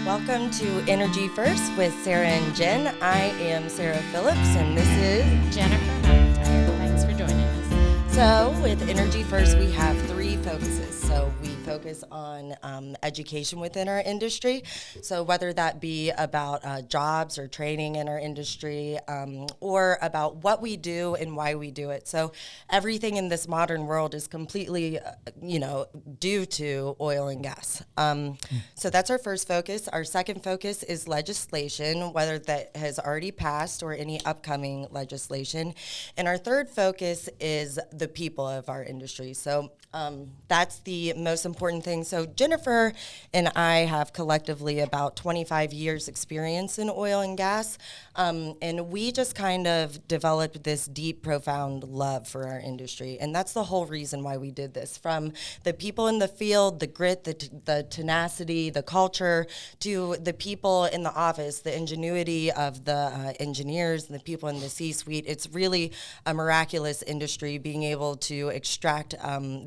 Welcome to Energy First with Sarah and Jen. I am Sarah Phillips, and this is Jennifer McIntyre. Thanks for joining us. So with Energy First, we have three focuses. So we focus on education within our industry. So whether that be about jobs or training in our industry, or about what we do and why we do it. So everything in this modern world is completely, due to oil and gas. So that's our first focus. Our second focus is legislation, whether that has already passed or any upcoming legislation. And our third focus is the people of our industry. So that's the most important thing. So Jennifer and I have collectively about 25 years experience in oil and gas. And we just kind of developed this deep, profound love for our industry. And that's the whole reason why we did this. From the people in the field, the grit, the tenacity, the culture, to the people in the office, the ingenuity of the engineers and the people in the C-suite. It's really a miraculous industry, being able to extract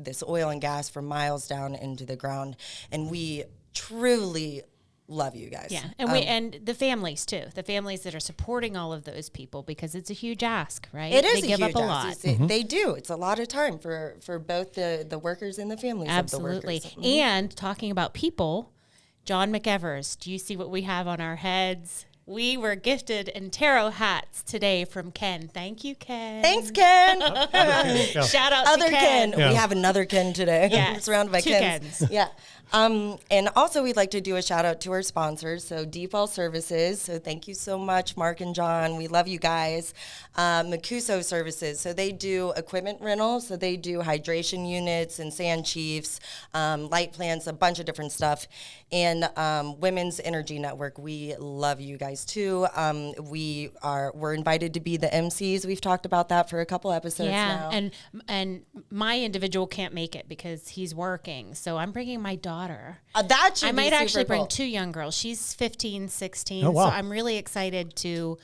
this oil and gas from miles down into the ground. And we truly love you guys. Yeah, and and the families too. The families that are supporting all of those people, because it's a huge ask, right? It is they give huge up a ask. lot. They do. It's a lot of time for both the workers and the families Absolutely. of the workers. And talking about people, John McEvers, do you see what we have on our heads? We were gifted in tarot hats today from Ken. Thank you, Ken. Thanks, Ken. Shout out Other to Ken. We have another Ken today. Yeah, Surrounded by two Kens. Yeah. And also we'd like to do a shout out to our sponsors. So Deepwell Services. So thank you so much, Mark and John. We love you guys. Macuso Services. So they do equipment rentals. So they do hydration units and sand chiefs, light plants, a bunch of different stuff. And Women's Energy Network. We love you guys too. We're invited to be the MCs. We've talked about that for a couple episodes now. And my individual can't make it because he's working. So I'm bringing my daughter. That should I might be actually super bring cool. two young girls. She's 15, 16. Oh, wow. So I'm really excited to.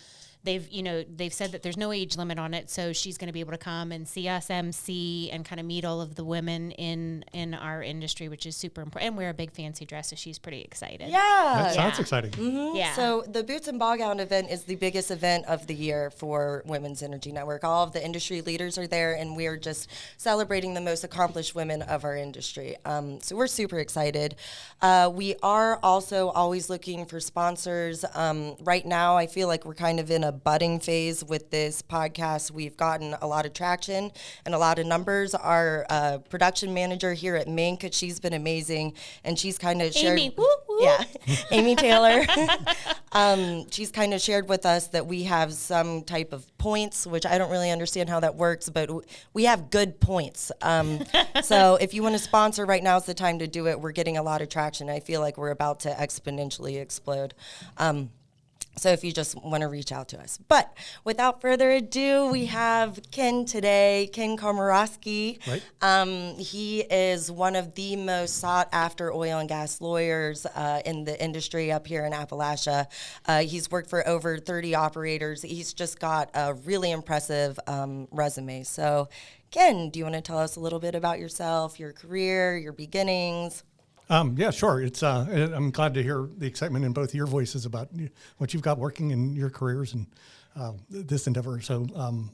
They've said that there's no age limit on it, so she's going to be able to come and see us MC and kind of meet all of the women in our industry, which is super important. And wear a big fancy dress, so she's pretty excited. Yeah. That sounds exciting. Mm-hmm. Yeah. So the Boots and Ball Gown event is the biggest event of the year for Women's Energy Network. All of the industry leaders are there, and we are just celebrating the most accomplished women of our industry. So we're super excited. We are also always looking for sponsors. Right now, I feel like we're kind of in a budding phase with this podcast. We've gotten a lot of traction and a lot of numbers. Our production manager here at Mink, she's been amazing, and she's kind of shared. Amy, woo, woo. Yeah, Amy Taylor. She's kind of shared with us that we have some type of points, which I don't really understand how that works, but we have good points. So if you want to sponsor, right now is the time to do it. We're getting a lot of traction. I feel like we're about to exponentially explode. So if you just want to reach out to us. But without further ado, we have Ken today, Ken Komorowski. Right. He is one of the most sought after oil and gas lawyers in the industry up here in Appalachia. He's worked for over 30 operators. He's just got a really impressive resume. So Ken, do you want to tell us a little bit about yourself, your career, your beginnings? Yeah, sure. It's I'm glad to hear the excitement in both your voices about what you've got working in your careers and this endeavor. So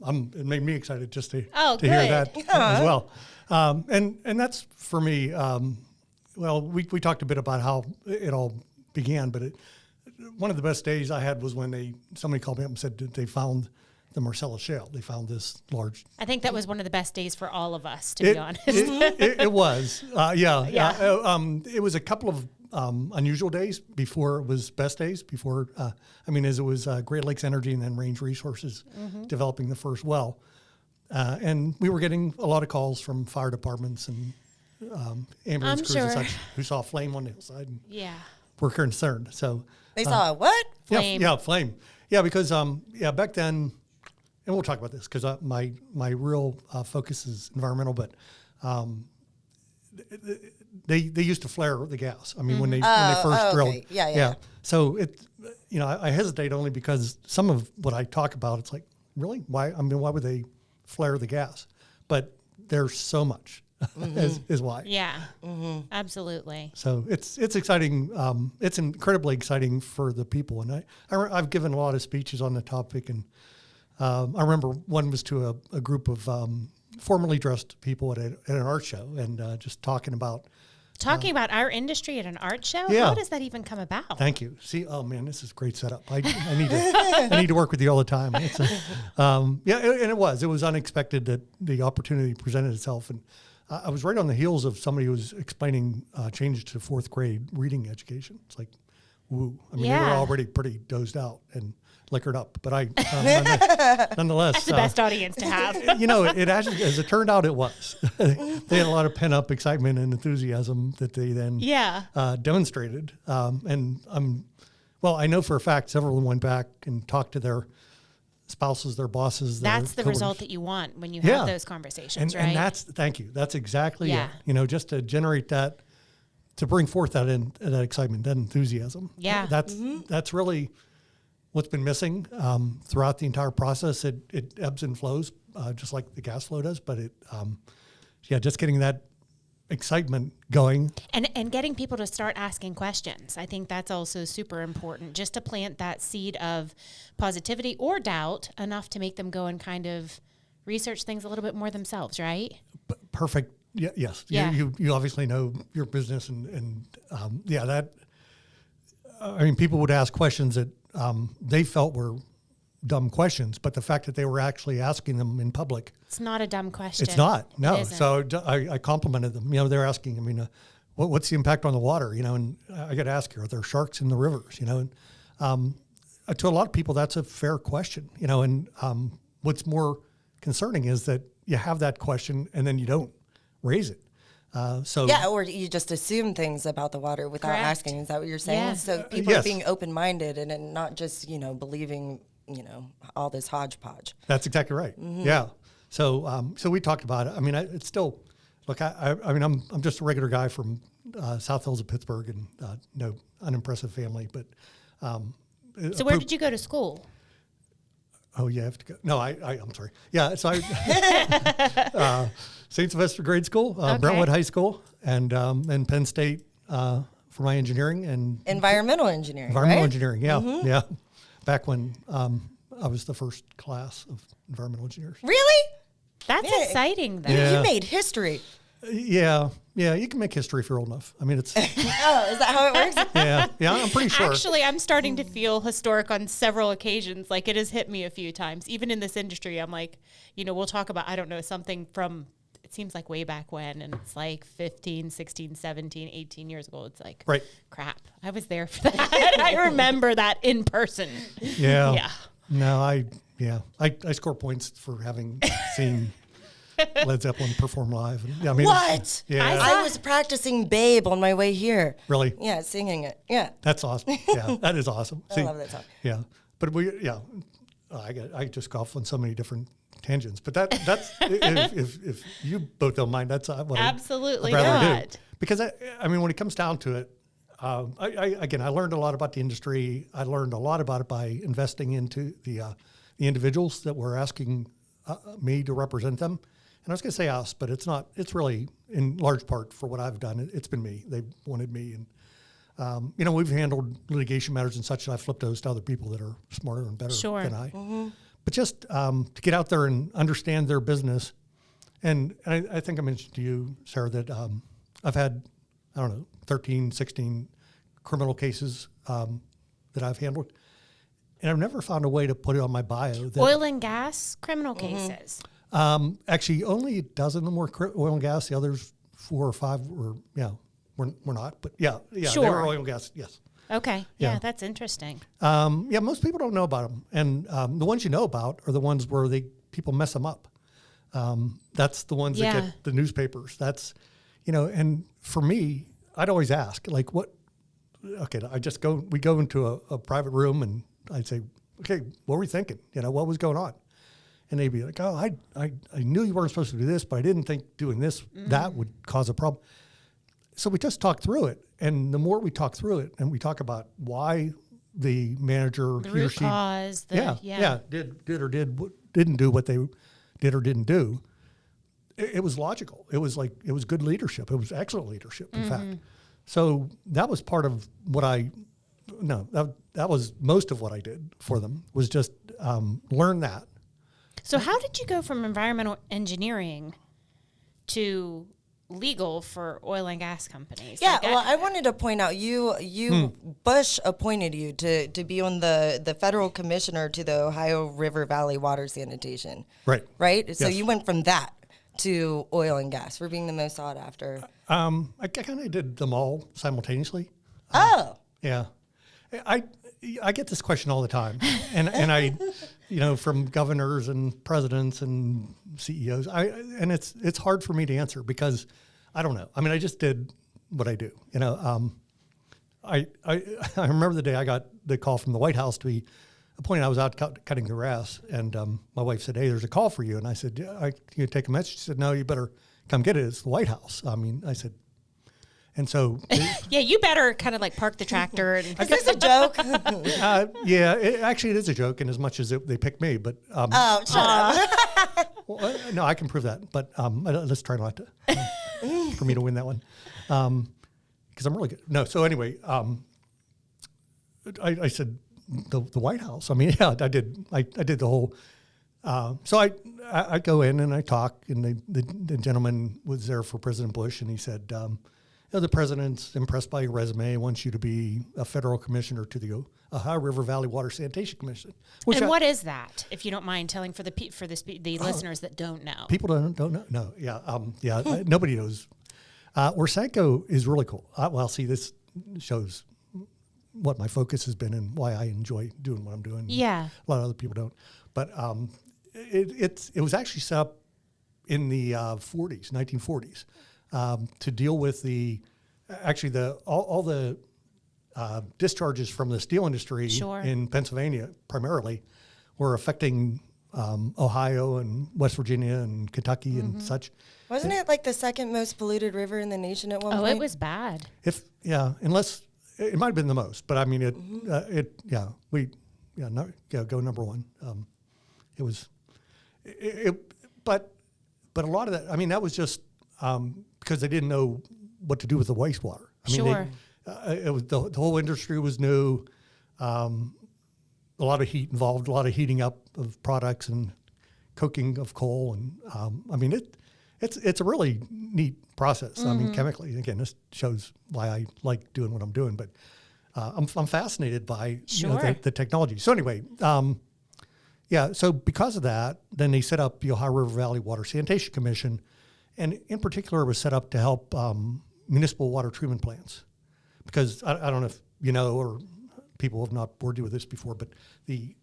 it made me excited just to hear that as well. And that's for me. Well, we talked a bit about how it all began, but one of the best days I had was when somebody called me up and said that they found the Marcellus Shale. They found this large. I think that was one of the best days for all of us, to be honest. It was. Yeah. Yeah. It was a couple of unusual days before it was best days. As it was Great Lakes Energy and then Range Resources developing the first well. And we were getting a lot of calls from fire departments and ambulance crews and such who saw a flame on the hillside. And were concerned. So They saw a what? Flame. Yeah, flame. Yeah, because back then, and we'll talk about this because my real focus is environmental, but they used to flare the gas. I mean, when they first drilled. Okay. Yeah. So I hesitate only because some of what I talk about, it's like, really? Why? I mean, why would they flare the gas? But there's so much is why. Yeah, absolutely. So it's exciting. It's incredibly exciting for the people. And I've given a lot of speeches on the topic. And I remember one was to a group of formally dressed people at an art show, and just talking about our industry at an art show. Yeah. How does that even come about? Thank you. See, oh man, this is a great setup. I need to work with you all the time. It's and it was unexpected that the opportunity presented itself. And I was right on the heels of somebody who was explaining changes to fourth grade reading education. It's like, woo. I mean, they were already pretty dozed out and liquored up, but nonetheless. That's the best audience to have. It actually, as it turned out, it was. They had a lot of pent up excitement and enthusiasm that they then demonstrated. And I know for a fact several of them went back and talked to their spouses, their bosses. That's the result that you want when you have those conversations, right? And thank you. That's exactly it. Just to generate that, to bring forth that excitement, that enthusiasm. Yeah. That's really what's been missing throughout the entire process. It ebbs and flows, just like the gas flow does. But just getting that excitement going. And getting people to start asking questions. I think that's also super important, just to plant that seed of positivity or doubt enough to make them go and kind of research things a little bit more themselves, right? Perfect. Yeah, yes. Yeah. You obviously know your business and people would ask questions that they felt were dumb questions, but the fact that they were actually asking them in public. It's not a dumb question. It's not, no. It So I complimented them. They're asking, what's the impact on the water? And I got to ask you, are there sharks in the rivers? And to a lot of people, that's a fair question, and what's more concerning is that you have that question and then you don't raise it. Or you just assume things about the water without asking. Is that what you're saying? Yeah. So people are being open-minded and not just, believing, all this hodgepodge. That's exactly right. Mm-hmm. Yeah. So we talked about it. It's still, look, I'm just a regular guy from South Hills of Pittsburgh and no unimpressive family, but. So where did you go to school? Oh, you have to go. No, I'm sorry. Yeah, so I St. Sylvester Grade School, Brentwood High School, and Penn State for my engineering and environmental engineering. Environmental engineering, yeah, yeah. Back when I was the first class of environmental engineers. Really? That's exciting, though. Yeah. You made history. Yeah, you can make history if you're old enough. It's. Oh, is that how it works? Yeah, I'm pretty sure. Actually, I'm starting to feel historic on several occasions. Like, it has hit me a few times. Even in this industry, I'm like, we'll talk about, I don't know, something from, it seems like way back when, and it's like 15, 16, 17, 18 years ago. It's like, crap, I was there for that. I remember that in person. Yeah. Yeah. No, I score points for having seen Led Zeppelin perform live. What? Yeah. I was practicing Babe on my way here. Really? Yeah, singing it. Yeah. That's awesome. Yeah, that is awesome. I love that song. Yeah, but I just go off on so many different tangents. But that's if you both don't mind, that's what absolutely I'd rather not. do. Because when it comes down to it, I learned a lot about the industry. I learned a lot about it by investing into the individuals that were asking me to represent them. And I was going to say us, but it's not. It's really in large part for what I've done. It's been me. They wanted me, and we've handled litigation matters and such. And I've flipped those to other people that are smarter and better than I. Mm-hmm. But just to get out there and understand their business, and I think I mentioned to you, Sarah, that I've had 13, 16 criminal cases that I've handled, and I've never found a way to put it on my bio. Oil and gas criminal cases. Actually, only a dozen of them were oil and gas. The others 4 or 5 were not. But sure. They were oil and gas. Yes. Okay. Yeah, that's interesting. Most people don't know about them, and the ones you know about are the ones where people mess them up. That's the ones that get the newspapers. That's, and for me, I'd always ask, like, what? Okay, we go into a private room, and I'd say, okay, what were you thinking? What was going on? And they'd be like, oh, I knew you weren't supposed to do this, but I didn't think doing this, that would cause a problem. So we just talk through it. And the more we talk through it and we talk about why the manager, the he or root she, cause, didn't do what they did or didn't do, it was logical. It was good leadership. It was excellent leadership, in fact. So that was part of what that was most of what I did for them, was just learn that. So how did you go from environmental engineering to legal for oil and gas companies? Yeah, I wanted to point out Bush appointed you to be on the federal commissioner to the Ohio River Valley Water Sanitation. Right. Right? So Yes. you went from that to oil and gas for being the most sought after. I kind of did them all simultaneously. Yeah. I get this question all the time, and I, from governors and presidents and CEOs, and it's hard for me to answer because I don't know. I mean, I just did what I do. I remember the day I got the call from the White House to be appointed. I was out cutting the grass, and my wife said, "Hey, there's a call for you." And I said, "Yeah, you take a message?" She said, "No, you better come get it. It's the White House." I mean, I said. And so, yeah, you better kind of like park the tractor. And is this a joke? Yeah, it is a joke, in as much as they picked me. But shut up. well, no, I can prove that. But let's try not to for me to win that one, because I'm really good. No, so anyway, I said the White House. I mean, yeah, I did the whole. So I go in and I talk, and the gentleman was there for President Bush, and he said. The president's impressed by your resume, wants you to be a federal commissioner to the Ohio River Valley Water Sanitation Commission. And what is that, if you don't mind telling for the listeners that don't know? People don't know. No, yeah, nobody knows. Orsanco is really cool. See, this shows what my focus has been and why I enjoy doing what I'm doing. Yeah, a lot of other people don't. But it was actually set up in the 1940s. To deal with all the discharges from the steel industry in Pennsylvania primarily were affecting Ohio and West Virginia and Kentucky and such. Wasn't it like the second most polluted river in the nation at one point? Oh, it was bad. Unless it might have been the most, but I mean go number one. But a lot of that. I mean, that was just. Because they didn't know what to do with the wastewater. I mean, it was the whole industry was new. A lot of heat involved, a lot of heating up of products and coking of coal, and I mean it's a really neat process. I mean, chemically, again, this shows why I like doing what I'm doing. But I'm fascinated by the technology. So anyway, so because of that, then they set up the Ohio River Valley Water Sanitation Commission. And in particular, it was set up to help municipal water treatment plants. Because I don't know if you know, or people have not bored you with this before, but the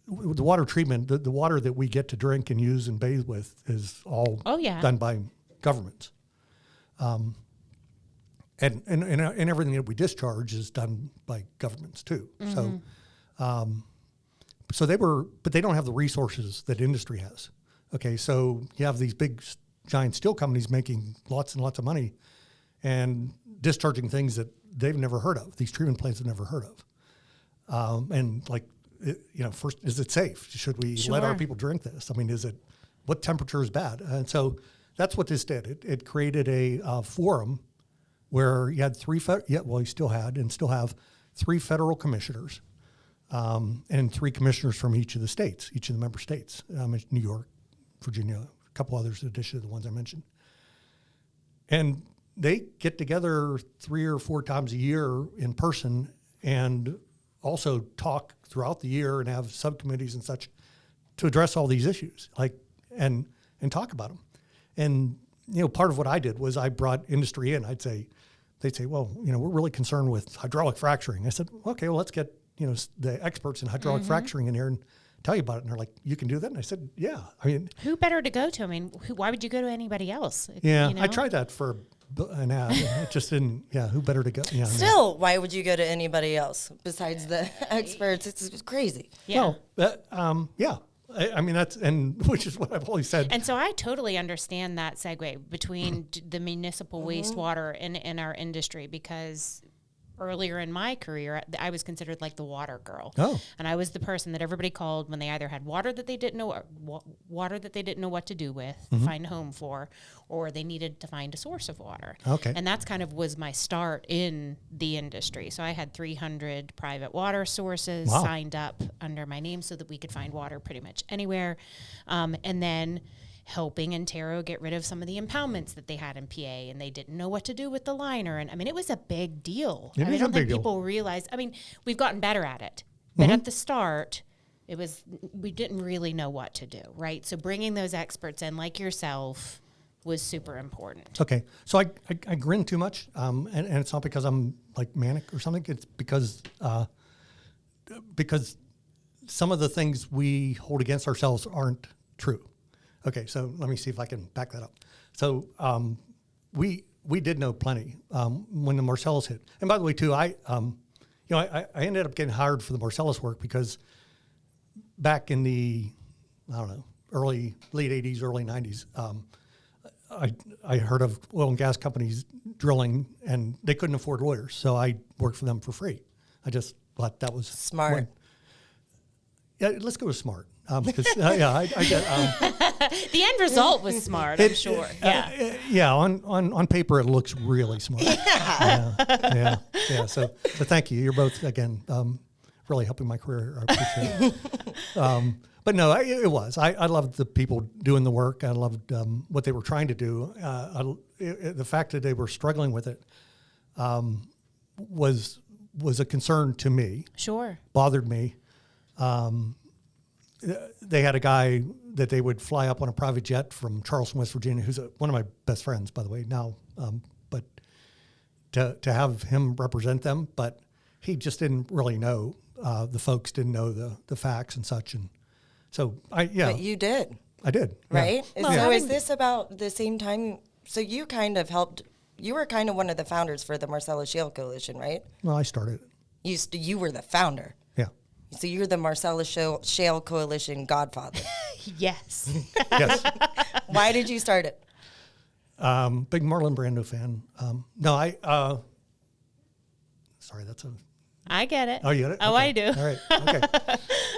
water treatment, the water that we get to drink and use and bathe with is all done by governments. And everything that we discharge is done by governments too. Mm-hmm. So they don't have the resources that industry has. Okay, so you have these big, giant steel companies making lots and lots of money and discharging things that they've never heard of, these treatment plants have never heard of. First, is it safe? Should we let our people drink this? I mean, what temperature is bad? And so that's what this did. It created a forum where you had you still had and still have 3 federal commissioners and 3 commissioners from each of the member states, New York, Virginia, a couple others in addition to the ones I mentioned. And they get together 3 or 4 times a year in person and also talk throughout the year and have subcommittees and such to address all these issues, and talk about them. And, part of what I did was I brought industry in. They'd say, well, we're really concerned with hydraulic fracturing. I said, okay, well, let's get, the experts in hydraulic fracturing in here and tell you about it. And they're like, you can do that? And I said, yeah. I mean, who better to go to? I mean, why would you go to anybody else? Yeah, I tried that for an ad. It just didn't, who better to go? Still, why would you go to anybody else besides the experts? It's crazy. Yeah. Well, I mean, which is what I've always said. And so I totally understand that segue between the municipal wastewater and our industry, because earlier in my career, I was considered like the water girl. Oh. And I was the person that everybody called when they either had water that they didn't know what to do with, find a home for, or they needed to find a source of water. Okay. And that's kind of was my start in the industry. So I had 300 private water sources signed up under my name so that we could find water pretty much anywhere. And then helping Antero get rid of some of the impoundments that they had in PA, and they didn't know what to do with the liner. And I mean, it was a big deal. I don't think people realize. I mean, we've gotten better at it, but at the start, we didn't really know what to do, right? So bringing those experts in, like yourself, was super important. Okay, so I grin too much, and it's not because I'm like manic or something. It's because some of the things we hold against ourselves aren't true. Okay, so let me see if I can back that up. So we did know plenty when the Marcellus hit. And by the way, too, I ended up getting hired for the Marcellus work because back in the, I don't know, late 80s, early 90s, I heard of oil and gas companies drilling, and they couldn't afford lawyers, so I worked for them for free. I just thought that was smart. Yeah, let's go with smart. Because I get the end result was smart. I'm sure. Yeah. On paper, it looks really smart. Yeah. So thank you. You're both again really helping my career. I appreciate it. But no, it was. I loved the people doing the work. I loved what they were trying to do. The fact that they were struggling with it was a concern to me. Sure. Bothered me. They had a guy that they would fly up on a private jet from Charleston, West Virginia, who's one of my best friends, by the way, now. But to have him represent them, but he just didn't really know. The folks didn't know the facts and such. And so But you did. I did. Right? Yeah. Well, so is this about the same time? So you kind of helped, you were kind of one of the founders for the Marcellus Shale Coalition, right? Well, I started it. You were the founder. Yeah. So you're the Marcellus Shale Coalition godfather. Yes. Yes. Why did you start it? Big Marlon Brando fan. No, sorry, that's a... I get it. Oh, you get it? Oh, Okay. I do. All right. Okay.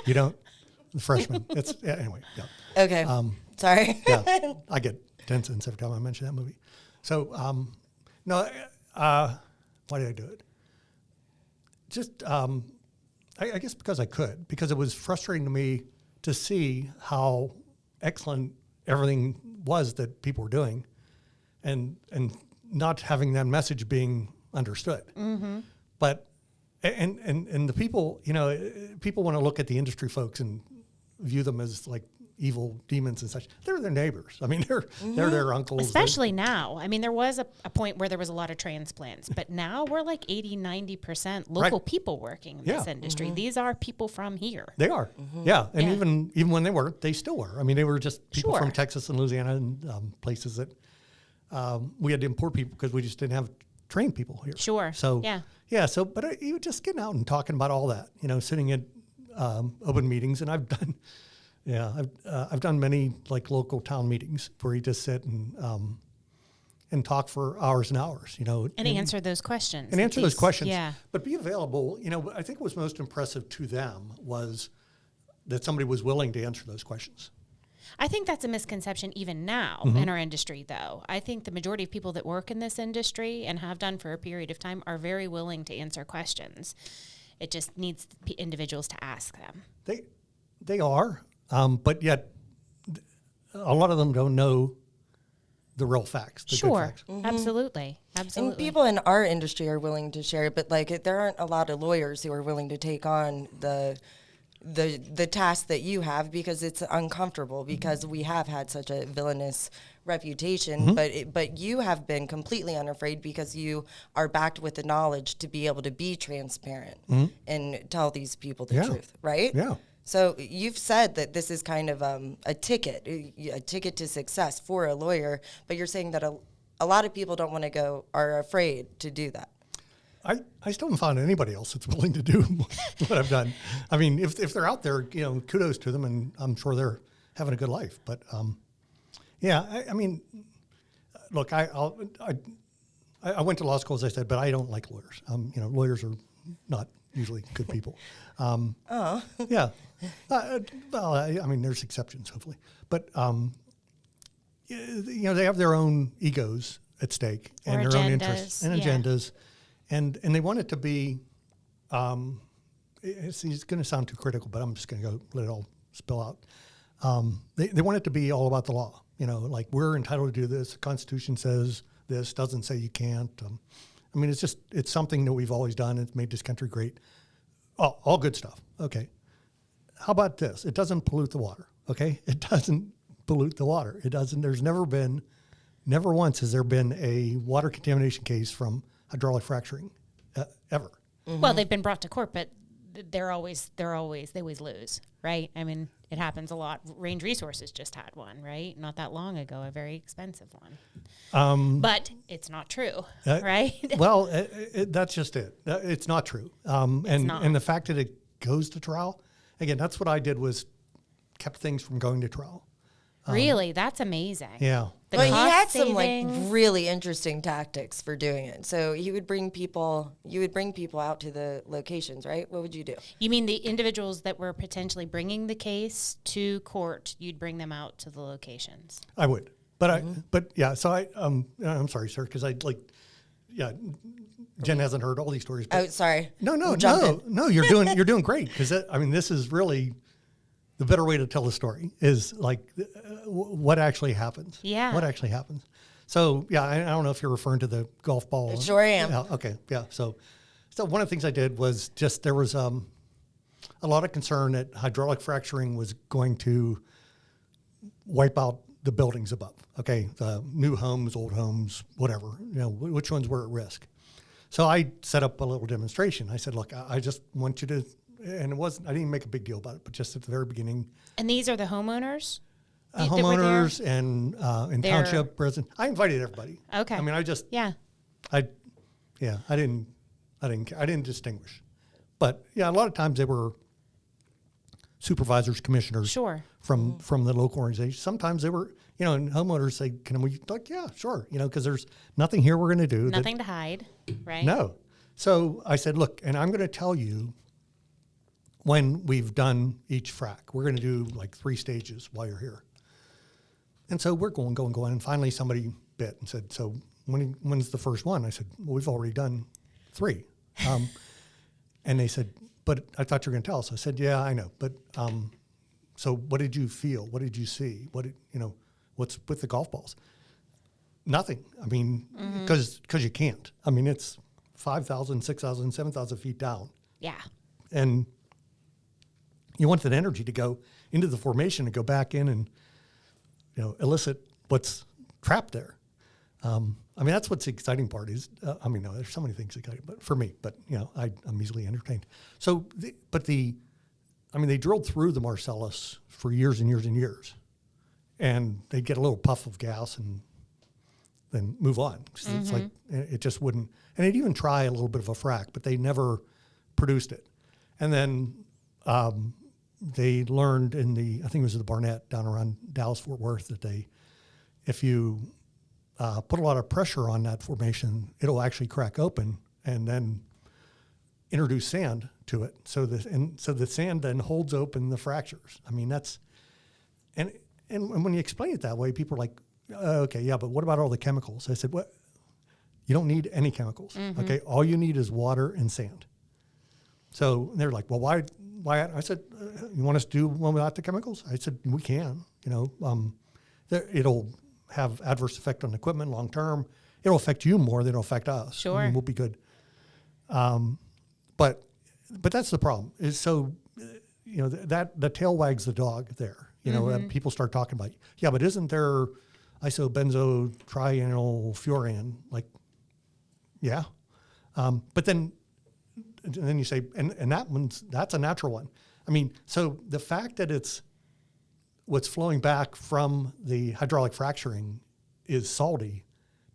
You don't? The freshman. Anyway, yeah. Okay. Sorry. Yeah. I get 10 cents every time I mention that movie. So, why did I do it? Just... I guess because I could, because it was frustrating to me to see how excellent everything was that people were doing, and not having that message being understood. Mm-hmm. But and the people, people want to look at the industry folks and view them as like evil demons and such. They're their neighbors. I mean, they're their uncles. Especially now. I mean, there was a point where there was a lot of transplants, but now we're like 80-90% local people working in this industry. Mm-hmm. These are people from here. They are. Mm-hmm. Yeah. And even when they weren't, they still were. I mean, they were just people from Texas and Louisiana and places that we had to import people because we just didn't have trained people here. Sure. So, So, but you just getting out and talking about all that, sitting at open meetings, and I've done... Yeah, I've done many like local town meetings where you just sit and talk for hours and hours, and answer those questions. And answer those questions. Yeah. But be available. I think what was most impressive to them was that somebody was willing to answer those questions. I think that's a misconception even now in our industry, though. I think the majority of people that work in this industry and have done for a period of time are very willing to answer questions. It just needs individuals to ask them. They are. But yet, a lot of them don't know the real facts. The good facts. Mm-hmm. Absolutely. And people in our industry are willing to share it, but like there aren't a lot of lawyers who are willing to take on the task that you have because it's uncomfortable because we have had such a villainous reputation, but you have been completely unafraid because you are backed with the knowledge to be able to be transparent and tell these people the truth, right? Yeah. So you've said that this is kind of a ticket to success for a lawyer, but you're saying that a lot of people don't want to go, are afraid to do that. I still haven't found anybody else that's willing to do what I've done. I mean, if they're out there, kudos to them, and I'm sure they're having a good life. But I mean, look, I went to law school, as I said, but I don't like lawyers. Lawyers are not usually good people. Yeah. Well, I mean, there's exceptions, hopefully. But, they have their own egos at stake and their own interests and agendas. And they want it to be, it's going to sound too critical, but I'm just going to go let it all spill out. They want it to be all about the law. Like we're entitled to do this. The Constitution says this, doesn't say you can't. I mean, it's something that we've always done. It's made this country great. All good stuff. Okay. How about this? It doesn't pollute the water. Okay. It doesn't pollute the water. It doesn't. There's never once has there been a water contamination case from hydraulic fracturing ever. Mm-hmm. Well, they've been brought to court, but they always lose, right? I mean, it happens a lot. Range Resources just had one, right? Not that long ago, a very expensive one. But it's not true, right? Well, that's just it. It's not true. And the fact that it goes to trial, again, that's what I did was kept things from going to trial. Really? That's amazing. Yeah. But he had some really interesting tactics for doing it. So you would bring people out to the locations, right? What would you do? You mean the individuals that were potentially bringing the case to court, you'd bring them out to the locations? I would. But so I'm sorry, sir, because Jen hasn't heard all these stories. Oh, sorry. No, you're doing great because this is really the better way to tell the story is like what actually happens. Yeah. What actually happens. So, I don't know if you're referring to the golf ball. Sure am. Yeah, okay. Yeah. So one of the things I did was just there was a lot of concern that hydraulic fracturing was going to wipe out the buildings above. Okay. The new homes, old homes, whatever, which ones were at risk. So I set up a little demonstration. I said, look, I just want you to, and I didn't make a big deal about it, but just at the very beginning. And these are the homeowners? Homeowners and township residents. I invited everybody. Okay. I mean, I didn't distinguish. But a lot of times they were supervisors, commissioners. Sure. From the local organization. Sometimes they were, and homeowners say, can we, like, yeah, sure, because there's nothing here we're going to do. Nothing to hide, right? No. So I said, look, and I'm going to tell you when we've done each frac. We're going to do like 3 stages while you're here. And so we're going. And finally somebody bit and said, so when's the first one? I said, well, we've already done 3. And they said, but I thought you were going to tell us. I said, yeah, I know. But so what did you feel? What did you see? What's with the golf balls? Nothing. I mean, because you can't. I mean, it's 5,000, 6,000, 7,000 feet down. Yeah. And you want that energy to go into the formation and go back in and, elicit what's trapped there. That's what's the exciting part is, there's so many things exciting, but for me, I'm easily entertained. So, they drilled through the Marcellus for years and years and years, and they'd get a little puff of gas and then move on. It's like, it just wouldn't, and they'd even try a little bit of a frac, but they never produced it. And then, they learned I think it was the Barnett down around Dallas-Fort Worth that if you put a lot of pressure on that formation, it'll actually crack open and then introduce sand to it. So the sand then holds open the fractures. I mean, that's, and when you explain it that way, people are like, okay, yeah, but what about all the chemicals? I said, what? You don't need any chemicals. Okay. All you need is water and sand. So they're like, well, why? I said, you want us to do one without the chemicals? I said, we can, it'll have adverse effect on the equipment long term. It'll affect you more than it'll affect us. Sure. We'll be good. But that's the problem is so, that the tail wags the dog there, people start talking about, yeah, but isn't there isobenzo trianyl furan? Like, yeah. But then you say, and that's a natural one. I mean, so the fact that what's flowing back from the hydraulic fracturing is salty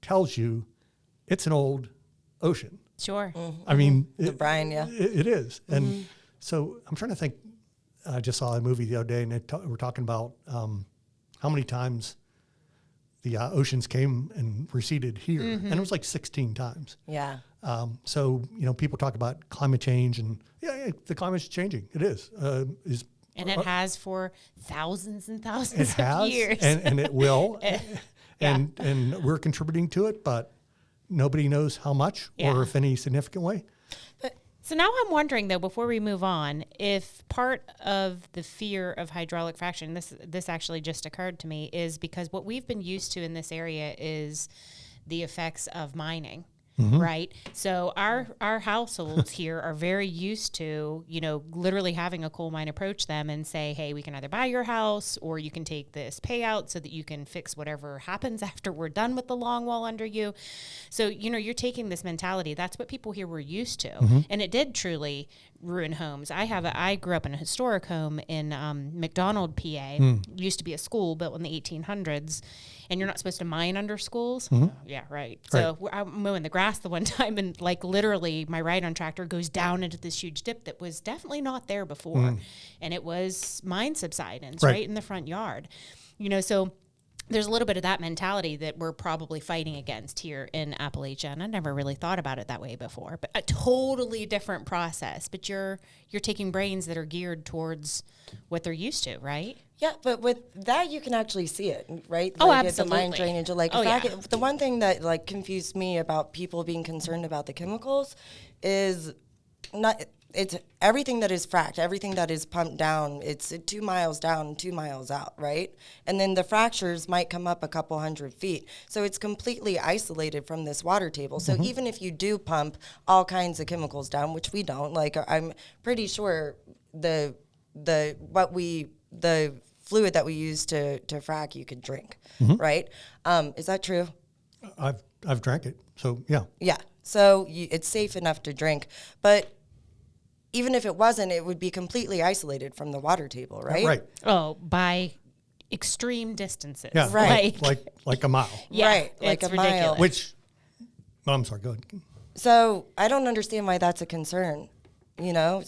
tells you it's an old ocean. Sure. I mean, the brine, yeah. It is. And so I'm trying to think, I just saw a movie the other day and we're talking about how many times the oceans came and receded here, and it was like 16 times. Yeah. So, people talk about climate change, and the climate's changing. It is. And it has for thousands and thousands of years. and it will. And we're contributing to it, but nobody knows how much or if any significant way. So now I'm wondering, though, before we move on, if part of the fear of hydraulic fracturing, this actually just occurred to me, is because what we've been used to in this area is the effects of mining. Right. So our households here are very used to, literally having a coal mine approach them and say, hey, we can either buy your house or you can take this payout so that you can fix whatever happens after we're done with the long wall under you. So, you're taking this mentality. That's what people here were used to. And it did truly ruin homes. I grew up in a historic home in McDonald, PA. Used to be a school built in the 1800s. And you're not supposed to mine under schools? Yeah, right. So I'm mowing the grass the one time, and literally my ride-on tractor goes down into this huge dip that was definitely not there before. And it was mine subsidence right in the front yard. So there's a little bit of that mentality that we're probably fighting against here in Appalachia. And I never really thought about it that way before, but a totally different process. But you're taking brains that are geared towards what they're used to, right? Yeah, but with that, you can actually see it, right? Absolutely. The mine drainage. The one thing that confused me about people being concerned about the chemicals is it's everything that is fracked, everything that is pumped down, it's 2 miles down, 2 miles out, right? And then the fractures might come up a couple 100 feet. So it's completely isolated from this water table. So even if you do pump all kinds of chemicals down, which we don't, I'm pretty sure the fluid that we use to frack you could drink, right? Is that true? I've drank it, so yeah. Yeah, so it's safe enough to drink, but even if it wasn't, it would be completely isolated from the water table, right? Right. Oh, by extreme distances. Yeah, right. like a mile. Yeah, right, like it's a mile. ridiculous. Which, I'm sorry, go ahead. So I don't understand why that's a concern, or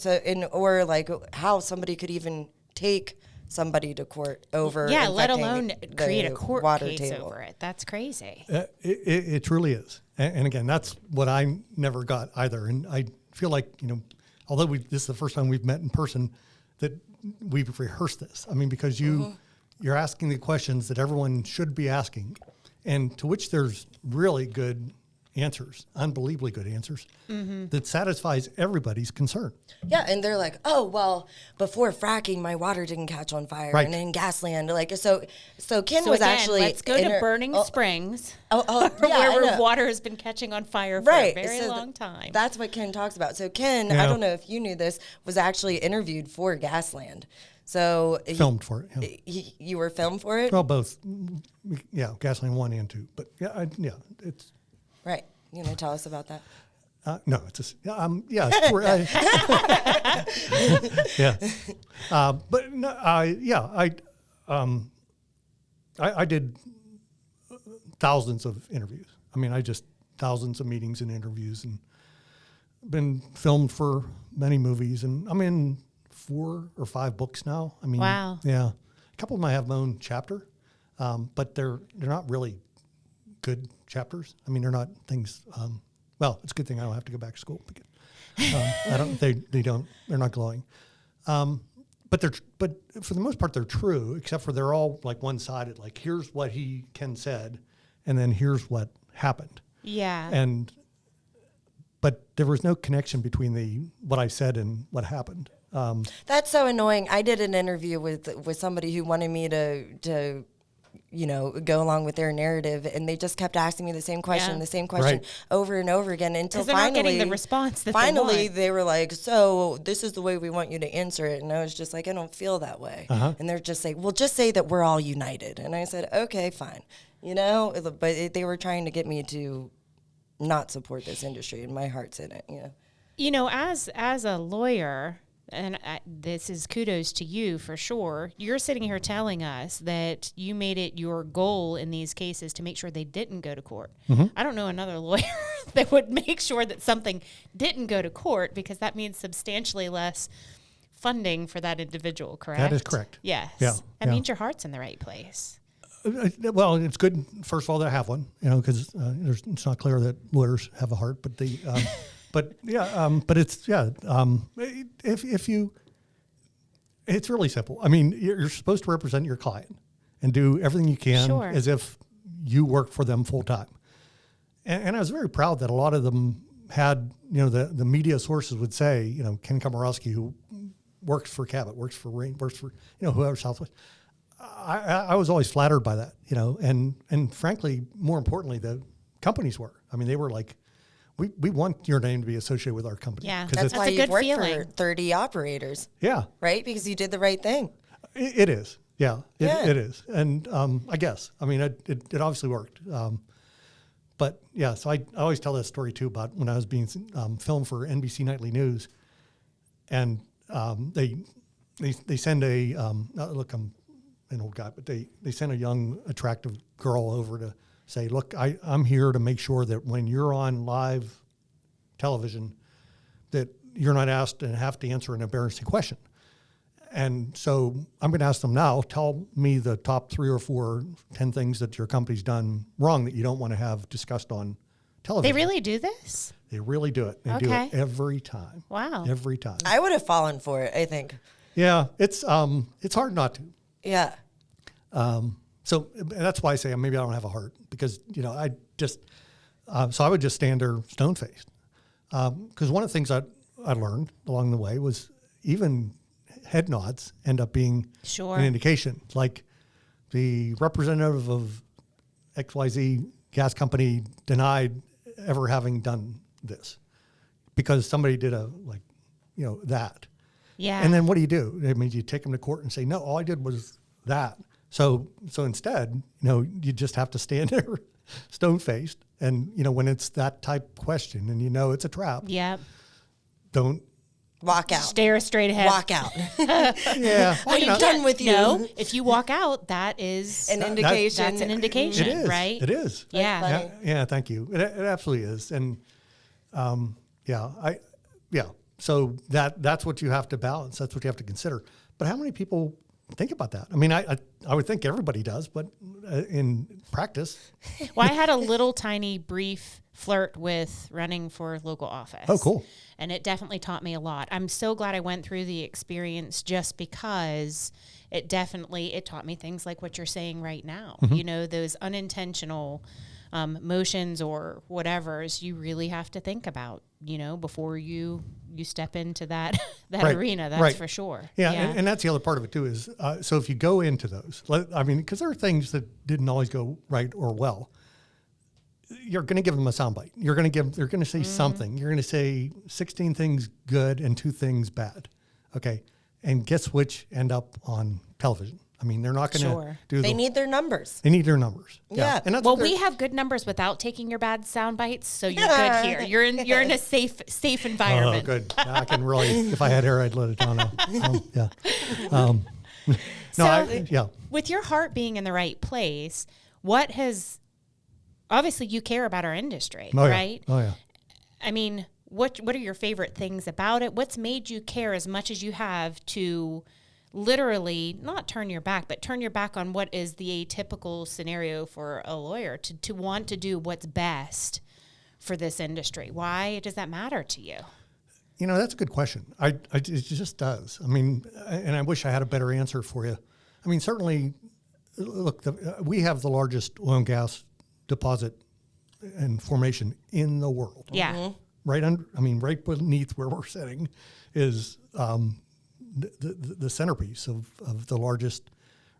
how somebody could even take somebody to court over let alone create a court water case table. over it. That's crazy. It truly is. And again, that's what I never got either. And I feel like, although this is the first time we've met in person, that we've rehearsed this. I mean, because you're asking the questions that everyone should be asking, and to which there's really good answers, unbelievably good answers, that satisfies everybody's concern. Yeah, and they're like, oh, well, before fracking, my water didn't catch on fire. Right. And in Gasland, so Ken So was again, actually... let's go to Burning Springs, yeah, where water has been catching on fire for a very long time. That's what Ken talks about. So Ken, I don't know if you knew this, was actually interviewed for Gasland. So Filmed for it. Yeah. You were filmed for it? Well, both. Yeah, Gasoline 1 and 2. But it's... Right. You want to tell us about that? No, it's just, yeah. But no, I did thousands of interviews. I mean, thousands of meetings and interviews, and been filmed for many movies, and I'm in 4 or 5 books now. I mean, wow. Yeah, a couple of them I have my own chapter, but they're not really good chapters. I mean, they're not things. Well, it's a good thing I don't have to go back to school. Because, they're not glowing. But for the most part, they're true, except for they're all one-sided. Like, here's what Ken said, and then here's what happened. Yeah. But there was no connection between what I said and what happened. That's so annoying. I did an interview with somebody who wanted me to go along with their narrative, and they just kept asking me the same question Right. over and over again until they're finally not getting the response that finally they were like, so this is the way we want you to answer it. And I was just like, I don't feel that way. And they're just like, well, just say that we're all united. And I said, okay, fine. But they were trying to get me to not support this industry, and my heart's in it. As a lawyer, and this is kudos to you for sure, you're sitting here telling us that you made it your goal in these cases to make sure they didn't go to court. I don't know another lawyer that would make sure that something didn't go to court, because that means substantially less funding for that individual, correct? That is correct. Yes. Yeah. That means your heart's in the right place. Well, it's good, first of all, that I have one, because it's not clear that lawyers have a heart, but if you, it's really simple. I mean, you're supposed to represent your client and do everything you can as if you work for them full time. And I was very proud that a lot of them had, the media sources would say, Ken Komorowski, who works for Cabot, works for Rain, works for, whoever, Southwest. I was always flattered by that, and frankly, more importantly, the companies were. I mean, they were like, we want your name to be associated with our company. Yeah, that's why you've worked for 30 operators. Yeah. Right? Because you did the right thing. It is. Yeah, it is. And I guess, I mean, it obviously worked. But yeah, so I always tell this story too about when I was being filmed for NBC Nightly News, and they send look, I'm an old guy, but they send a young, attractive girl over to say, look, I'm here to make sure that when you're on live television, that you're not asked and have to answer an embarrassing question. And so I'm going to ask them now, tell me the top 3 or 4, 10 things that your company's done wrong that you don't want to have discussed on television. They really do this? They really do it. They do it every time. Wow. Every time. I would have fallen for it, I think. Yeah, it's hard not to. Yeah. So that's why I say maybe I don't have a heart, because, I just, so I would just stand there stone-faced. Because one of the things I learned along the way was even head nods end up being an indication. Like the representative of XYZ gas company denied ever having done this because somebody did that. Yeah. And then what do? I mean, you take them to court and say, no, all I did was that. So instead, you just have to stand there stone-faced. And, when it's that type question and it's a trap. Yeah. Don't walk out. Stare straight ahead. Walk out. Yeah. Well, I'm done with you. No, if you walk out, that is an indication. That's an indication, it is, right? It is. Yeah. Yeah. Thank you. It absolutely is. And so that's what you have to balance. That's what you have to consider. But how many people think about that? I mean, I would think everybody does, but in practice. Well, I had a little tiny brief flirt with running for local office. Oh, cool. And it definitely taught me a lot. I'm so glad I went through the experience just because it taught me things like what you're saying right now. Mm-hmm. Those unintentional motions or whatever's you really have to think about, before you step into that arena. That's for sure. Yeah. And that's the other part of it too is, so if you go into those, because there are things that didn't always go right or well, you're going to give them a soundbite. They're going to say something. You're going to say 16 things good and 2 things bad. Okay. And guess which end up on television? I mean, they're not going to do. They need their numbers. They need their numbers. Yeah. And that's we have good numbers without taking your bad sound bites, so you're good here. You're in a safe environment. Oh, good. I can really, if I had hair, I'd let it down. With your heart being in the right place, obviously you care about our industry, right? Oh yeah. I mean, what are your favorite things about it? What's made you care as much as you have to literally not turn your back, but turn your back on what is the atypical scenario for a lawyer to want to do what's best for this industry? Why does that matter to you? That's a good question. It just does. I mean, and I wish I had a better answer for you. I mean, certainly, look, we have the largest oil and gas deposit and formation in the world. Yeah. Mm-hmm. Right beneath where we're sitting is the centerpiece of the largest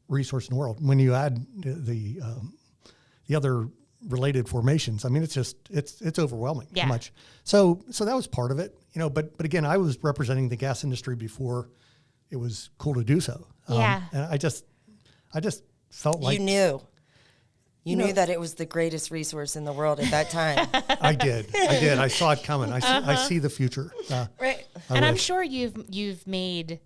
resource in the world. When you add the other related formations, I mean, it's overwhelming how much. So that was part of it, but again, I was representing the gas industry before it was cool to do so. And I just felt like you knew that it was the greatest resource in the world at that time. I did. I saw it coming. I see the future. Right. I'm sure you've made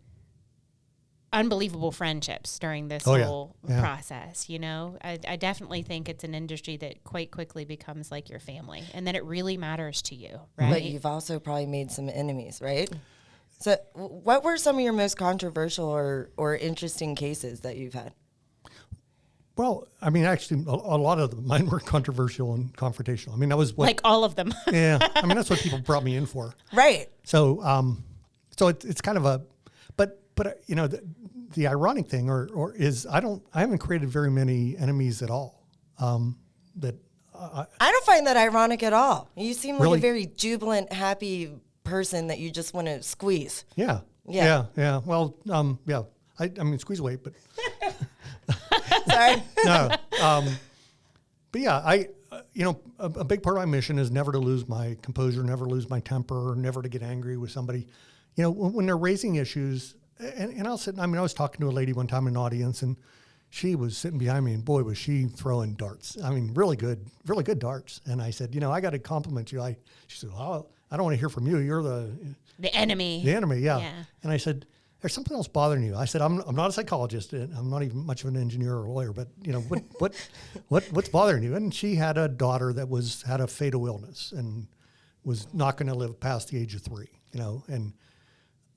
unbelievable friendships during this whole process. I definitely think it's an industry that quite quickly becomes like your family, and that it really matters to you, right? But you've also probably made some enemies, right? So what were some of your most controversial or interesting cases that you've had? Well, I mean, actually, a lot of mine were controversial and confrontational. I mean, that was what, Like all of them. yeah. I mean, that's what people brought me in for. Right. So, it's kind of but you know, the ironic thing, or is I haven't created very many enemies at all. That I don't find that ironic at all. You seem like Really? a very jubilant, happy person that you just want to squeeze. yeah. Well, yeah. I mean, squeeze away, but Sorry. no. But yeah, a big part of my mission is never to lose my composure, never lose my temper, never to get angry with somebody. You know, when they're raising issues, and I was talking to a lady one time in an audience, and she was sitting behind me, and boy, was she throwing darts. I mean, really good darts. And I said, I got to compliment you. She said, well, I don't want to hear from you. You're the enemy. The enemy, yeah. Yeah. And I said, there's something else bothering you. I said, I'm not a psychologist. And I'm not even much of an engineer or a lawyer, but what's bothering you? And she had a daughter that had a fatal illness and was not going to live past the age of 3. And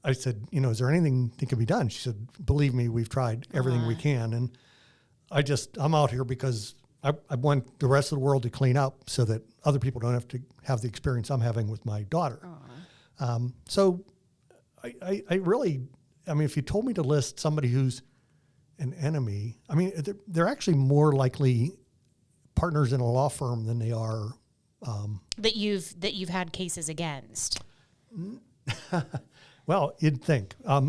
I said, is there anything that can be done? She said, believe me, we've tried everything we can. And I'm out here because I want the rest of the world to clean up so that other people don't have to have the experience I'm having with my daughter. So I really, if you told me to list somebody who's an enemy, I mean, they're actually more likely partners in a law firm than they are. That you've had cases against. Well, you'd think. No.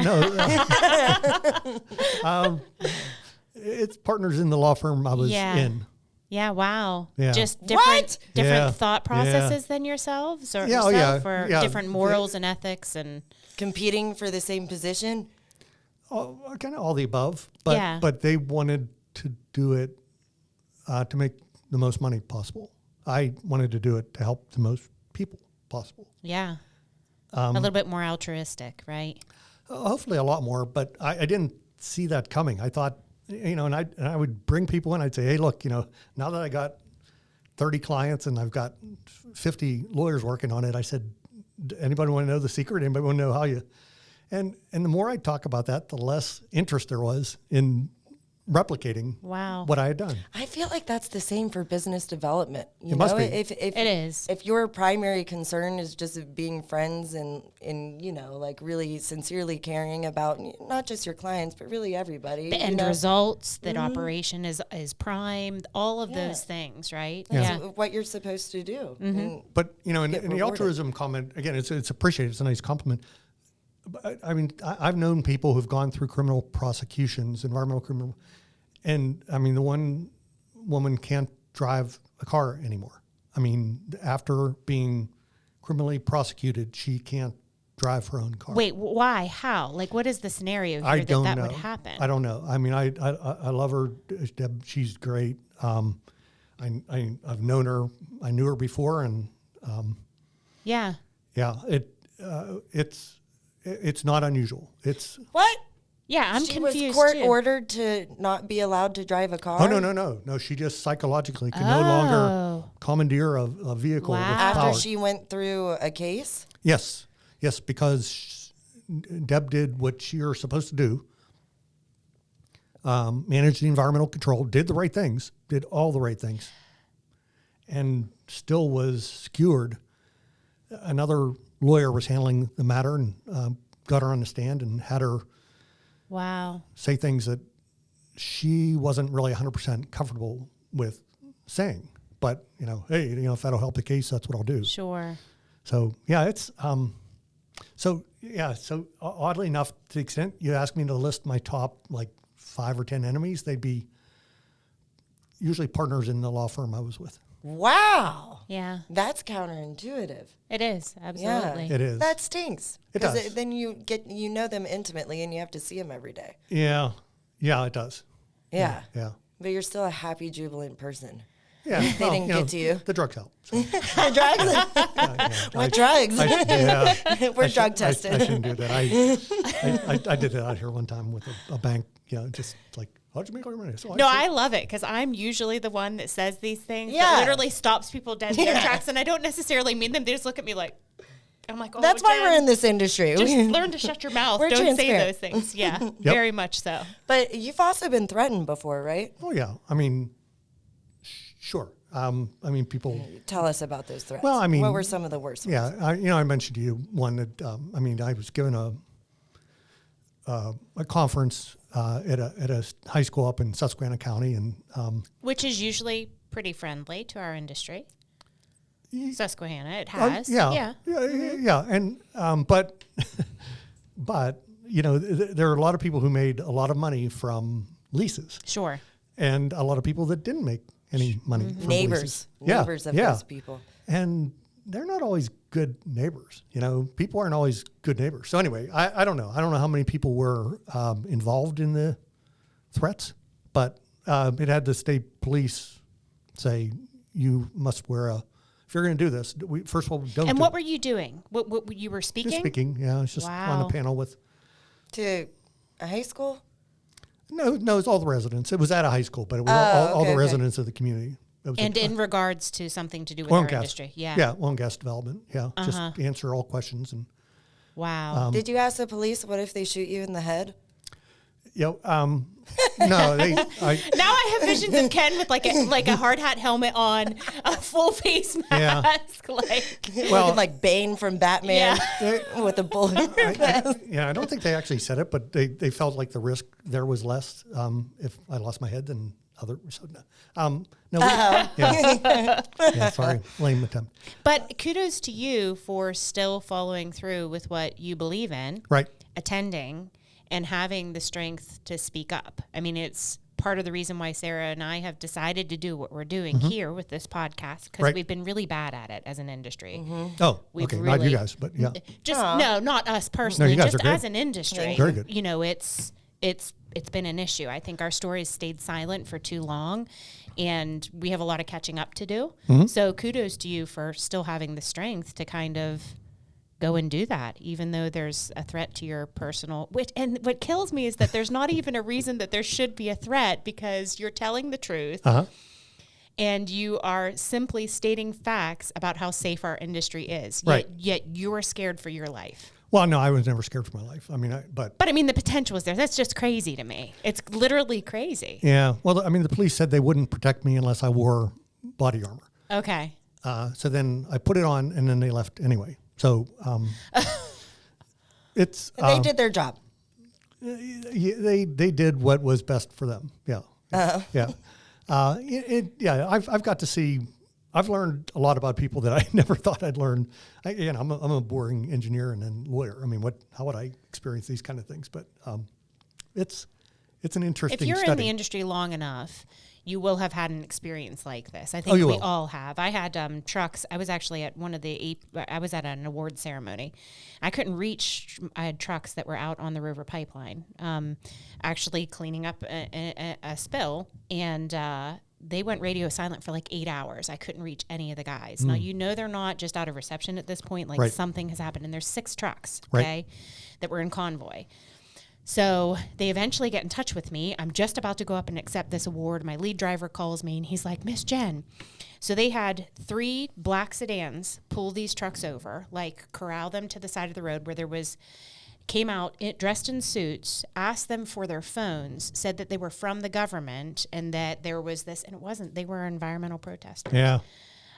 It's partners in the law firm I was in. Yeah, wow. Yeah. Just different Yeah. thought processes than yourselves or Yeah, yourself, yeah, or yeah. different morals and ethics and Competing for the same position. Kind of all the above. But they wanted to do it to make the most money possible. I wanted to do it to help the most people possible. yeah. A little bit more altruistic, right? Hopefully a lot more, but I didn't see that coming. I thought, and I would bring people in. I'd say, hey, look, now that I got 30 clients and I've got 50 lawyers working on it, I said, anybody want to know the secret? Anybody want to know how you? And the more I talk about that, the less interest there was in replicating what I had done. I feel like that's the same for business development. You must know, be. If It is. If your primary concern is just being friends and like really sincerely caring about not just your clients, but really everybody. The end results, that operation is primed, all of those things, right? That's what you're supposed to do. And But, in the rewarded. altruism comment, again, it's appreciated. It's a nice compliment. But, I've known people who've gone through criminal prosecutions, environmental criminal, and the one woman can't drive a car anymore. After being criminally prosecuted, she can't drive her own car. Wait, why? How? Like, what is the scenario here that know. would happen? I don't know. I love her. Deb, she's great. I've known her. I knew her before, and it's not unusual. It's what? Yeah, I'm She confused. was court too. ordered to not be allowed to drive a car. Oh no! She just psychologically can no longer commandeer a vehicle. Wow. With After power. she went through a case. Yes, because Deb did what you're supposed to do. Managed the environmental control, did the right things, did all the right things, and still was skewered. Another lawyer was handling the matter and got her on the stand and had her say things that she wasn't really 100% comfortable with saying. But, hey, if that'll help the case, that's what I'll do. Sure. So, it's, so oddly enough, to the extent you ask me to list my top, 5 or 10 enemies, they'd be usually partners in the law firm I was with. Wow. Yeah. That's counterintuitive. It is. Absolutely. It is. That stinks. It does. Then you know them intimately and you have to see them every day. Yeah. Yeah, it does. Yeah. Yeah. But you're still a happy, jubilant person. Yeah. They didn't get to you. The drugs help. So. Drugs? What drugs? We're drug tested. I shouldn't do that. I did that out here one time with a bank, just like, how'd you make all your money? So I love it because I'm usually the one that says these things. Yeah. That literally stops people dead in their tracks, and I don't necessarily mean them. They just look at me like, I'm like, oh, That's why Jen, we're in this industry. Just learn to shut your mouth. We're Don't say transparent. those things. Yeah, very much so. But you've also been threatened before, right? Oh yeah. I mean, sure. I mean, people. Tell us about those threats. Well, I mean, what were some of the worst ones? Yeah, I mentioned to you one that I was given a conference at a high school up in Susquehanna County, and which is usually pretty friendly to our industry. Susquehanna, it has. Yeah, and but there are a lot of people who made a lot of money from leases. Sure. And a lot of people that didn't make any money from leases. Neighbors of those people. And they're not always good neighbors. People aren't always good neighbors. So anyway, I don't know. I don't know how many people were involved in the threats, but it had the state police say, you must wear if you're going to do this, first of all, don't. And what were you doing? What you were speaking? Just speaking, yeah. I was just on a panel with. To a high school? No, it was all the residents. It was at a high school, but it was all the residents of the community. And in regards to something to do with our industry. Yeah. Yeah, oil and gas development. Yeah, just answer all questions. And wow. Did you ask the police, what if they shoot you in the head? No, now I have visions of Ken with like a hard hat helmet on, a full face mask, like Bane from Batman with a bullet. I don't think they actually said it, but they felt like the risk there was less if I lost my head than other. So sorry, lame attempt. But kudos to you for still following through with what you believe in, right? Attending. And having the strength to speak up. I mean, it's part of the reason why Sarah and I have decided to do what we're doing here with this podcast, because we've been really bad at it as an industry. Oh, okay, not you guys, but yeah. No, not us personally, just as an industry. Very good. It's been an issue. I think our stories stayed silent for too long, and we have a lot of catching up to do. So kudos to you for still having the strength to kind of go and do that, even though there's a threat to your personal. And what kills me is that there's not even a reason that there should be a threat, because you're telling the truth, and you are simply stating facts about how safe our industry is. Yet you are scared for your life. Well, no, I was never scared for my life. I mean, but I mean, the potential is there. That's just crazy to me. It's literally crazy. Yeah. Well, I mean, the police said they wouldn't protect me unless I wore body armor. Okay. So then I put it on, and then they left anyway. So it's they did their job. They did what was best for them. Yeah. I've got to see. I've learned a lot about people that I never thought I'd learn. I'm a boring engineer and then lawyer. I mean, how would I experience these kind of things? But it's an interesting. If you're study. in the industry long enough, you will have had an experience like this. I think we all have. I had trucks. I was actually at I was at an award ceremony. I couldn't reach. I had trucks that were out on the river pipeline, actually cleaning up a spill, and they went radio silent for like 8 hours. I couldn't reach any of the guys. Now, they're not just out of reception at this point. Like something has happened, and there's 6 trucks, that were in convoy. So they eventually get in touch with me. I'm just about to go up and accept this award. My lead driver calls me, and he's like, Miss Jen. So they had 3 black sedans pull these trucks over, like corral them to the side of the road where came out dressed in suits, asked them for their phones, said that they were from the government, and that there was this, and it wasn't, they were environmental protesters. Yeah.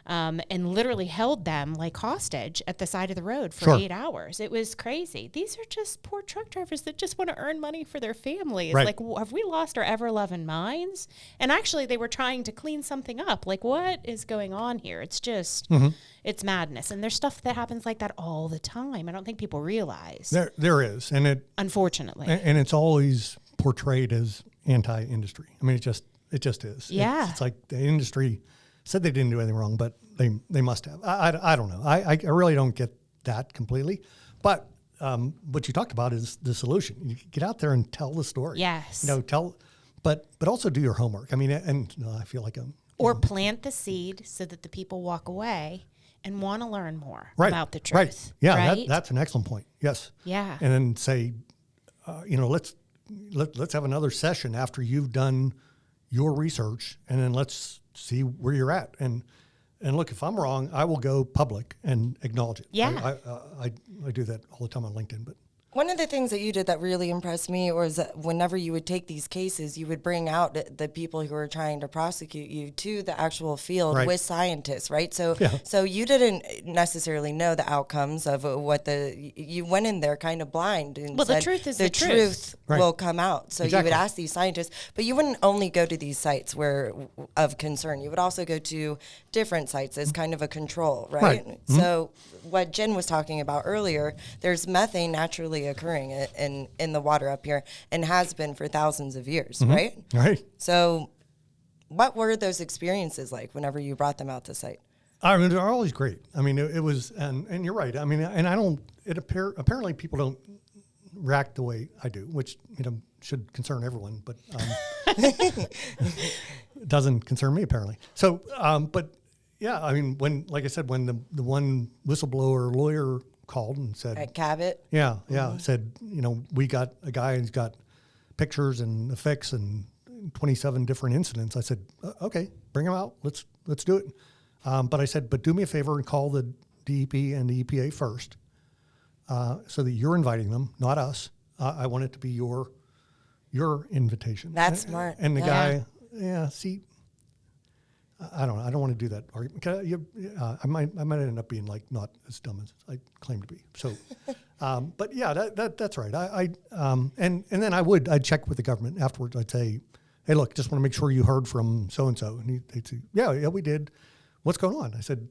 And literally held them like hostage at the side of the road for 8 hours. It was crazy. These are just poor truck drivers that just want to earn money for their families. Right. Like, have we lost our ever-loving minds? And actually, they were trying to clean something up. Like, what is going on here? It's just, it's madness. And there's stuff that happens like that all the time. I don't think people realize. There is. And unfortunately. And it's always portrayed as anti-industry. I mean, it just is. Yeah. It's like the industry said they didn't do anything wrong, but they must have. I don't know. I really don't get that completely. But what you talked about is the solution. You get out there and tell the story. Yes. But also do your homework. I mean, and I feel like plant the seed so that the people walk away and want to learn more right, about the truth. Right. Yeah, right? That's an excellent point. Yes. Yeah. And then say, let's have another session after you've done your research, and then let's see where you're at. And And look, if I'm wrong, I will go public and acknowledge it. Yeah. I do that all the time on LinkedIn, but. One of the things that you did that really impressed me was that whenever you would take these cases, you would bring out the people who were trying to prosecute you to the actual field Right. with scientists, right? So, Yeah. so you didn't necessarily know the outcomes of what you went in there kind of blind and Well, the said, truth is the the truth. Right. will come out. So you Exactly. would ask these scientists, but you wouldn't only go to these sites where of concern. You would also go to different sites as kind of a control, right? Right. Mm-hmm. So what Jen was talking about earlier, there's methane naturally occurring in the water up here and has been for thousands of years, right? Right. So what were those experiences like whenever you brought them out to site? I mean, they're always great. I mean, it was, and you're right. I mean, and I don't, apparently people don't react the way I do, which, should concern everyone, but it doesn't concern me apparently. So, but yeah, I mean, like I said, when the one whistleblower lawyer called and said, At Cabot? said, we got a guy who's got pictures and effects and 27 different incidents. I said, okay, bring him out. Let's do it. But I said, but do me a favor and call the DEP and the EPA first, so that you're inviting them, not us. I want it to be your invitation. That's smart. And the Yeah. guy, see, I don't know. I don't want to do that argument. I might end up being like not as dumb as I claim to be. So, but yeah, that's right. And then I'd check with the government afterwards. I'd say, hey, look, just want to make sure you heard from so and so. And they'd say, yeah, we did. What's going on? I said,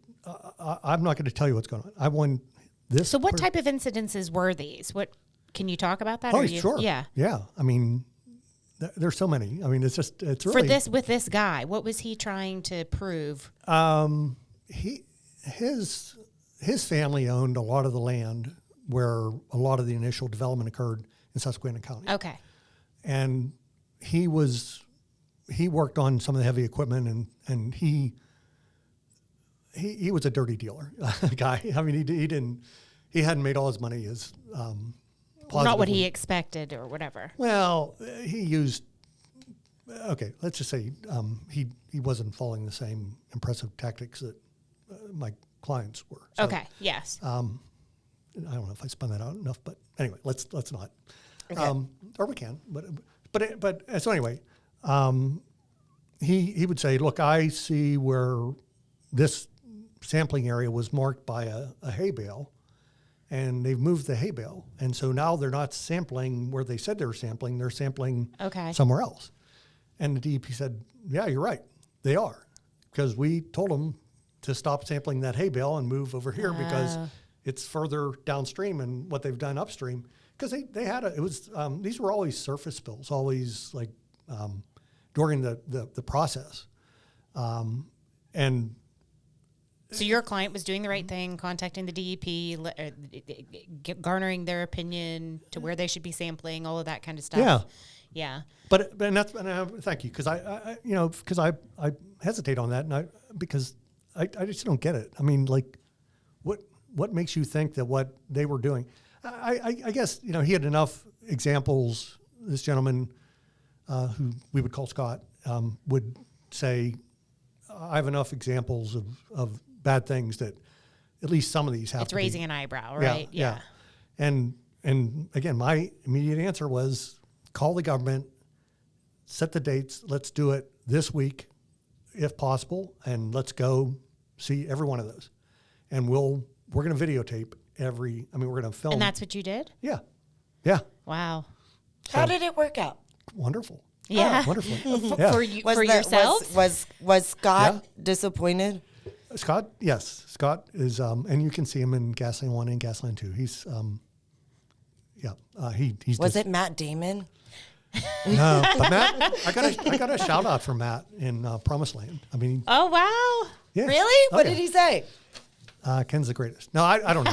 I'm not going to tell you what's going on. I want this. So what type of incidences were these? What can you talk about that? Oh, sure. Yeah. Yeah. I mean, there's so many. I mean, it's really with this guy. What was he trying to prove? His family owned a lot of the land where a lot of the initial development occurred in Susquehanna County. Okay. And he worked on some of the heavy equipment, and he was a dirty dealer guy. I mean, he hadn't made all his money as not what he expected or whatever. Well, he used. Okay, let's just say he wasn't following the same impressive tactics that my clients were. So, Okay. Yes. I don't know if I spun that out enough, but anyway, let's not. Okay. Or we can, but so anyway, he would say, look, I see where this sampling area was marked by a hay bale, and they've moved the hay bale, and so now they're not sampling where they said they were sampling; they're sampling somewhere else. And the DEP said, yeah, you're right, they are, because we told them to stop sampling that hay bale and move over here because it's further downstream, and what they've done upstream, because they had these were always surface spills, always like during the process, and. So your client was doing the right thing, contacting the DEP, garnering their opinion to where they should be sampling, all of that kind of stuff. Yeah. Yeah. But thank you, because I hesitate on that, because I just don't get it. I mean, like, what makes you think that what they were doing? I guess he had enough examples. This gentleman, who we would call Scott, would say, I have enough examples of bad things that at least some of these have. It's to raising be. an eyebrow, right? Yeah. And again, my immediate answer was call the government, set the dates. Let's do it this week, if possible, and let's go see every one of those. And we're going to videotape we're going to film. And that's what you did? Yeah. Yeah. Wow. How did it work out? Wonderful. Yeah. Wonderfully. Yeah. For yourself? Was Scott disappointed? Scott, yes. Scott is, and you can see him in Gasland 1 and Gasland 2. He's, he's. Was it Matt Damon? No, but Matt, I got a shout out from Matt in Promised Land. I mean. Oh, wow. Yeah. Really? What did he say? Ken's the greatest. No, I don't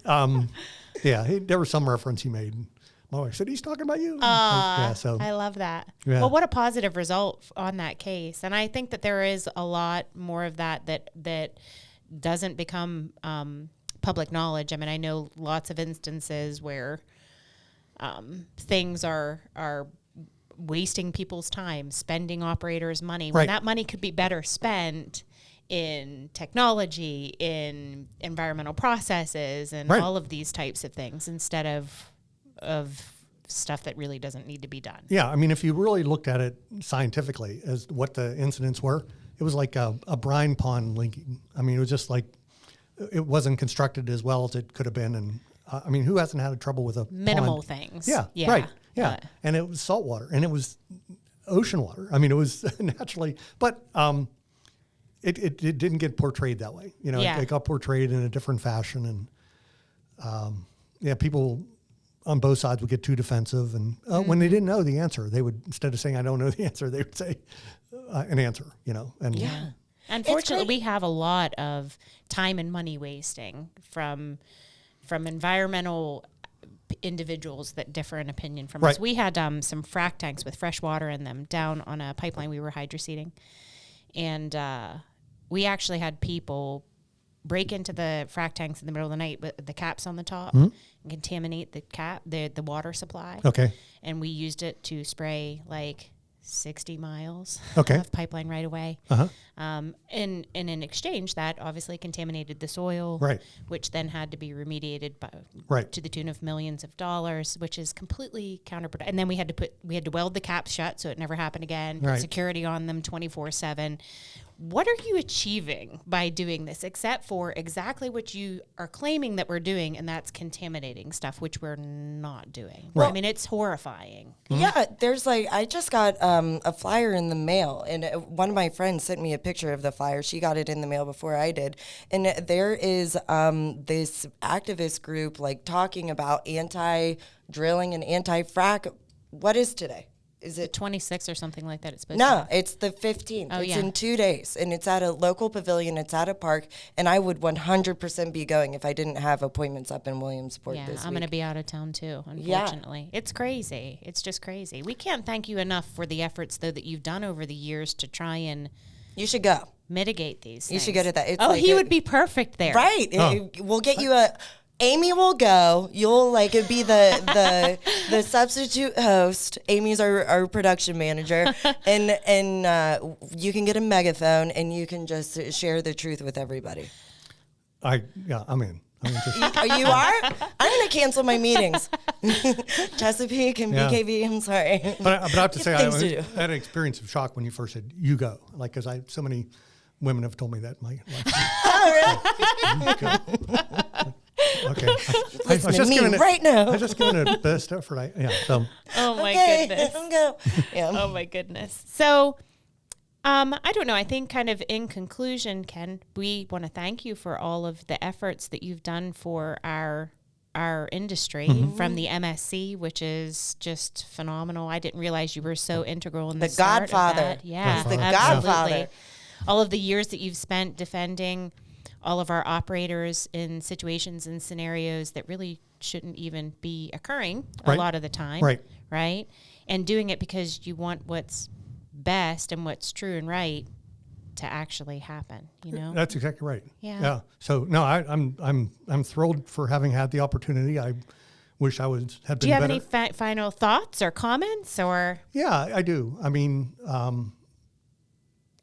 know. There was some reference he made. My wife said, he's talking about you. I love that. Yeah. Well, what a positive result on that case. And I think that there is a lot more of that doesn't become public knowledge. I mean, I know lots of instances where things are wasting people's time, spending operators' money, when Right. that money could be better spent in technology, in environmental processes, and Right. all of these types of things instead of stuff that really doesn't need to be done. Yeah, I mean, if you really looked at it scientifically as what the incidents were, it was like a brine pond linking. I mean, it was just like it wasn't constructed as well as it could have been. And I mean, who hasn't had trouble with a Minimal pond? things. Yeah, Yeah. right. Yeah, and it was salt water, and it was ocean water. I mean, it was naturally, but it didn't get portrayed that way. You know, Yeah. it got portrayed in a different fashion, and people on both sides would get too defensive, and when they didn't know the answer, they would, instead of saying I don't know the answer, they would say an answer. You know, and Yeah. Unfortunately, we have a lot of time and money wasting from environmental individuals that differ in opinion from us. Right. We had some frac tanks with fresh water in them down on a pipeline we were hydroseeding, and we actually had people break into the frac tanks in the middle of the night with the caps on the top and contaminate the water supply. Okay. And we used it to spray like 60 miles Okay. of pipeline right away. Uh-huh. And in exchange, that obviously contaminated the soil, Right. which then had to be remediated Right. to the tune of millions of dollars, which is completely counterproductive. And then we had to weld the caps shut so it never happened again. Put Right. security on them 24/7. What are you achieving by doing this, except for exactly what you are claiming that we're doing, and that's contaminating stuff, which we're not doing. Right. I mean, it's horrifying. Yeah, there's like, I just got a flyer in the mail, and one of my friends sent me a picture of the flyer. She got it in the mail before I did. And there is this activist group like talking about anti-drilling and anti-frack. What is today? Is it 26 or something like that? It's supposed No, to it's the 15th. Oh, It's yeah. in 2 days, and it's at a local pavilion. It's at a park, and I would 100% be going if I didn't have appointments up in Williamsport Yeah, this I'm week. going to be out of town too, Yeah. unfortunately. It's crazy. It's just crazy. We can't thank you enough for the efforts, though, that you've done over the years to try and You should go. mitigate these You things. should go to that. It's Oh, like he a- would be perfect there. Right. Oh. We'll get you a. Amy will go. You'll like be the substitute host. Amy's our production manager, and you can get a megaphone and you can just share the truth with everybody. I'm in. I mean, just, You are? I'm going to cancel my meetings. Chesapeake and Yeah. BKV. I'm sorry. but I have to say, Things to do. I had an experience of shock when you first said you go, like, because so many women have told me that in my life. Okay. I was Listen to just me giving it right now. I was just giving it the best effort. So Oh, my Okay, goodness. go. Yeah. Oh, my goodness. So, I don't know. I think kind of in conclusion, Ken, we want to thank you for all of the efforts that you've done for our industry from the MSC, which is just phenomenal. I didn't realize you were so integral in the The start of Godfather. that. Yeah, He's the absolutely. Godfather. All of the years that you've spent defending all of our operators in situations and scenarios that really shouldn't even be occurring a Right. lot of the time. Right. Right. And doing it because you want what's best and what's true and right to actually happen, you know? that's exactly right. Yeah. So no, I'm thrilled for having had the opportunity. I wish I had been Do you have better. any final thoughts or comments or? Yeah, I do. I mean,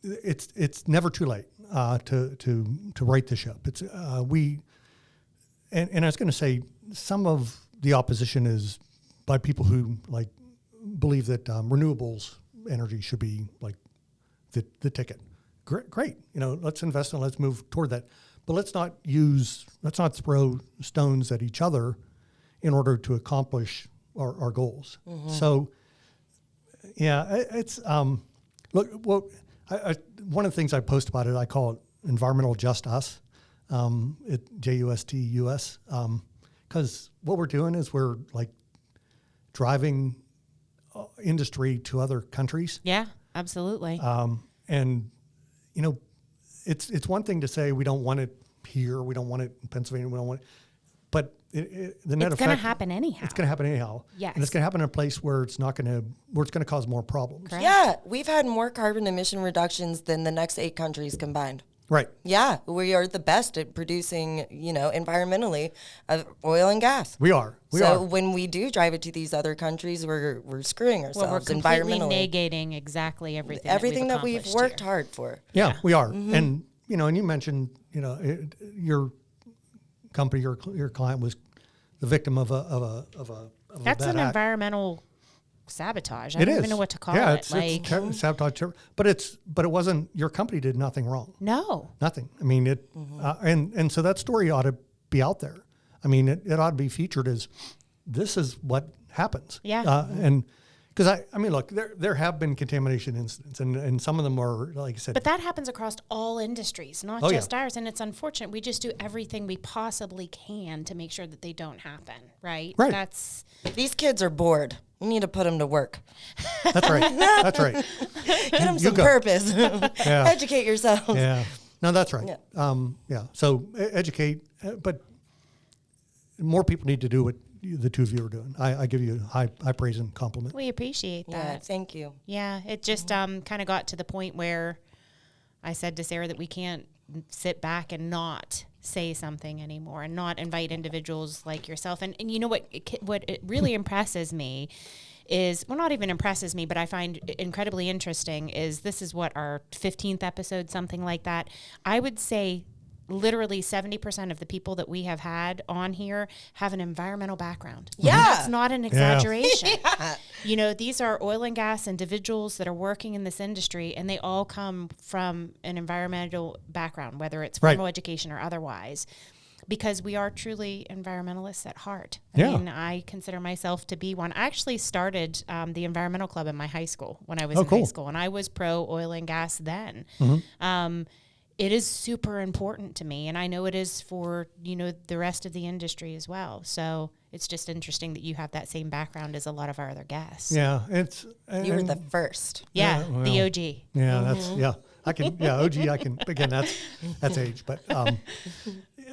it's never too late to right the ship. It's and I was going to say some of the opposition is by people who like believe that renewables energy should be like the ticket. Great, you know, let's invest and let's move toward that. But let's not throw stones at each other in order to accomplish our goals. Mm-hmm. So, yeah, it's look. Well, one of the things I post about it, I call it environmental just us. It JUSTUS, because what we're doing is we're like driving industry to other countries. Yeah, absolutely. And, you know, it's one thing to say we don't want it here, we don't want it in Pennsylvania, we don't want it, but the net it's effect. going to happen anyhow. It's going to happen anyhow. Yes. And it's going to happen in a place where it's going to cause more problems. Correct. Yeah, we've had more carbon emission reductions than the next 8 countries combined. Right. Yeah, we are the best at producing, environmentally, oil and gas. We are. So when we do drive it to these other countries, we're screwing ourselves Well, we're completely environmentally. negating exactly everything. Everything that we've accomplished worked here. hard for. Yeah, we are. And and you mentioned, your company, your client was the victim of a That's bad an act. environmental sabotage. I don't even know what to call it. It's sabotage. But it wasn't, your company did nothing wrong. No. Nothing. I mean, and so that story ought to be out there. I mean, it ought to be featured as, this is what happens. Yeah. And because I mean, look, there have been contamination incidents, and some of them are, like I said. But that happens across all industries, not just ours. And it's unfortunate. We just do everything we possibly can to make sure that they don't happen, right? Right. These kids are bored. We need to put them to work. That's right. That's right. Get them some purpose. Yeah. Educate yourself. Yeah. No, that's right. Yeah. So educate, but more people need to do what the two of you are doing. I give you high praise and compliment. We appreciate that. Yeah, thank you. Yeah, it just kind of got to the point where I said to Sarah that we can't sit back and not say something anymore and not invite individuals like yourself. And you know what it really impresses me is, well, not even impresses me, but I find incredibly interesting is, this is what, our 15th episode, something like that. I would say literally 70% of the people that we have had on here have an environmental background. Yeah. And that's not an exaggeration. Yeah. These are oil and gas individuals that are working in this industry, and they all come from an environmental background, whether it's formal education or otherwise, because we are truly environmentalists at heart. I mean, I consider myself to be one. I actually started the environmental club in my high school when I was in high school, and I was pro oil and gas then. It is super important to me, and I know it is for, the rest of the industry as well. So it's just interesting that you have that same background as a lot of our other guests. Yeah, You were the first. Yeah, well, the OG. Yeah, OG, I can, again, that's age, but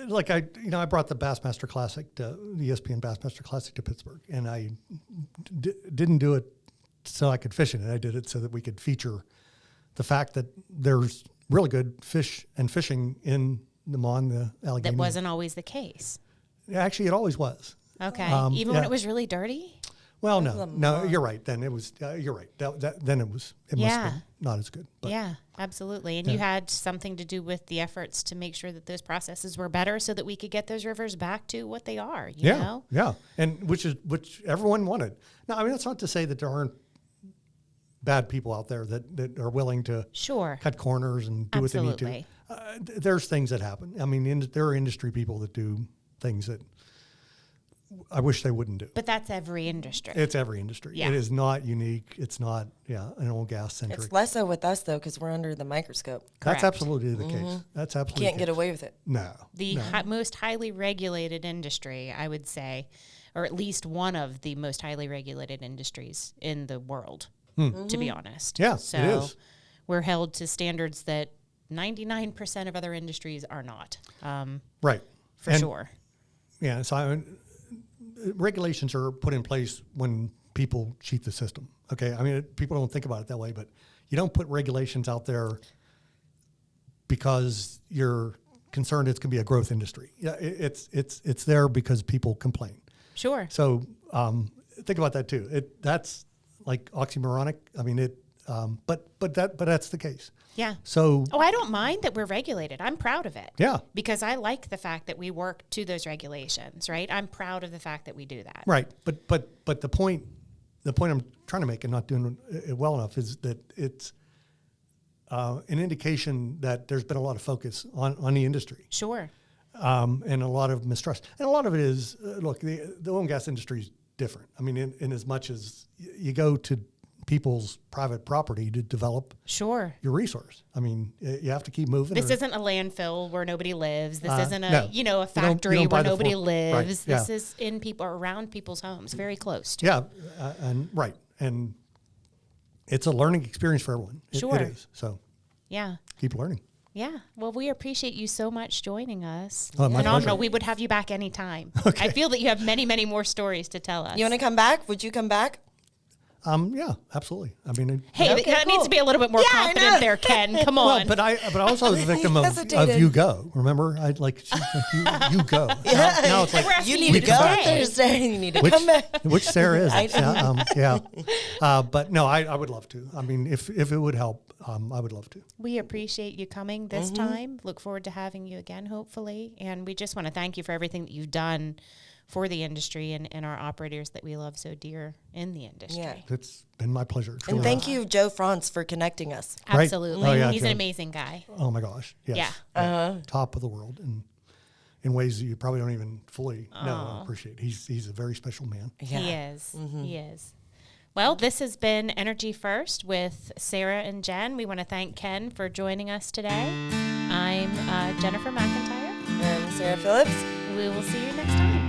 like I brought the Bassmaster Classic, the ESPN Bassmaster Classic to Pittsburgh, and I didn't do it so I could fish in it. I did it so that we could feature the fact that there's really good fish and fishing in the Allegheny. That wasn't always the case. Actually, it always was. Okay. Even when it was really dirty? Well, no, you're right. Then it was, you're right. Then it must have been not as good. But. Yeah, absolutely. And you had something to do with the efforts to make sure that those processes were better so that we could get those rivers back to what they are, you know? Yeah. And which everyone wanted. Now, I mean, that's not to say that there aren't bad people out there that are willing to cut corners and do what they need to. There's things that happen. I mean, there are industry people that do things that I wish they wouldn't do. But that's every industry. It's every industry. Yeah. It is not unique. It's not, an oil gas centric. It's less so with us, though, because we're under the microscope. That's absolutely the case. That's absolutely Can't get away with it. No. The most highly regulated industry, I would say, or at least one of the most highly regulated industries in the world. To be honest. Yeah, so it is. We're held to standards that 99% of other industries are not. Right. For sure. Yeah. So regulations are put in place when people cheat the system. Okay. I mean, people don't think about it that way, but you don't put regulations out there because you're concerned it's going to be a growth industry. Yeah. It's there because people complain. Sure. So think about that too. That's like oxymoronic. I mean, but that's the case. Yeah. So. Oh, I don't mind that we're regulated. I'm proud of it. Yeah. Because I like the fact that we work to those regulations, right? I'm proud of the fact that we do that. Right. But the point I'm trying to make and not doing it well enough is that it's an indication that there's been a lot of focus on the industry. Sure. And a lot of mistrust. And a lot of it is, look, the oil and gas industry is different. I mean, in as much as you go to people's private property to develop your resource. I mean, you have to keep moving. This isn't a landfill where nobody lives. This isn't a factory where nobody lives. Right. This is in people or around people's homes, very close to. Yeah, and it's a learning experience for everyone. It is. So keep learning. Yeah. Well, we appreciate you so much joining us. Oh, my Phenomenal. pleasure. We would have you back anytime. Okay. I feel that you have many, many more stories to tell us. You want to come back? Would you come back? Yeah, absolutely. I mean, Hey, that needs to be a little bit more confident there, Ken. Come on. but I also was a victim of you go. Remember, I like you go. Now it's like you need to go Thursday. You need to come back. Which Sarah is it? Yeah. But no, I would love to. I mean, if it would help, I would love to. We appreciate you coming this time. Look forward to having you again, hopefully. And we just want to thank you for everything that you've done for the industry and our operators that we love so dear in the industry. Yeah. It's been my pleasure. And thank you, Joe Franz, for connecting us. Absolutely. Right? Oh, yeah, He's Joe. an amazing guy. Oh my gosh. Yes. Yeah. Top of the world and in ways that you probably don't even fully know and appreciate. He's a very special man. Yeah. He is. He is. Well, this has been Energy First with Sarah and Jen. We want to thank Ken for joining us today. I'm Jennifer McIntyre. And Sarah Phillips. We will see you next time.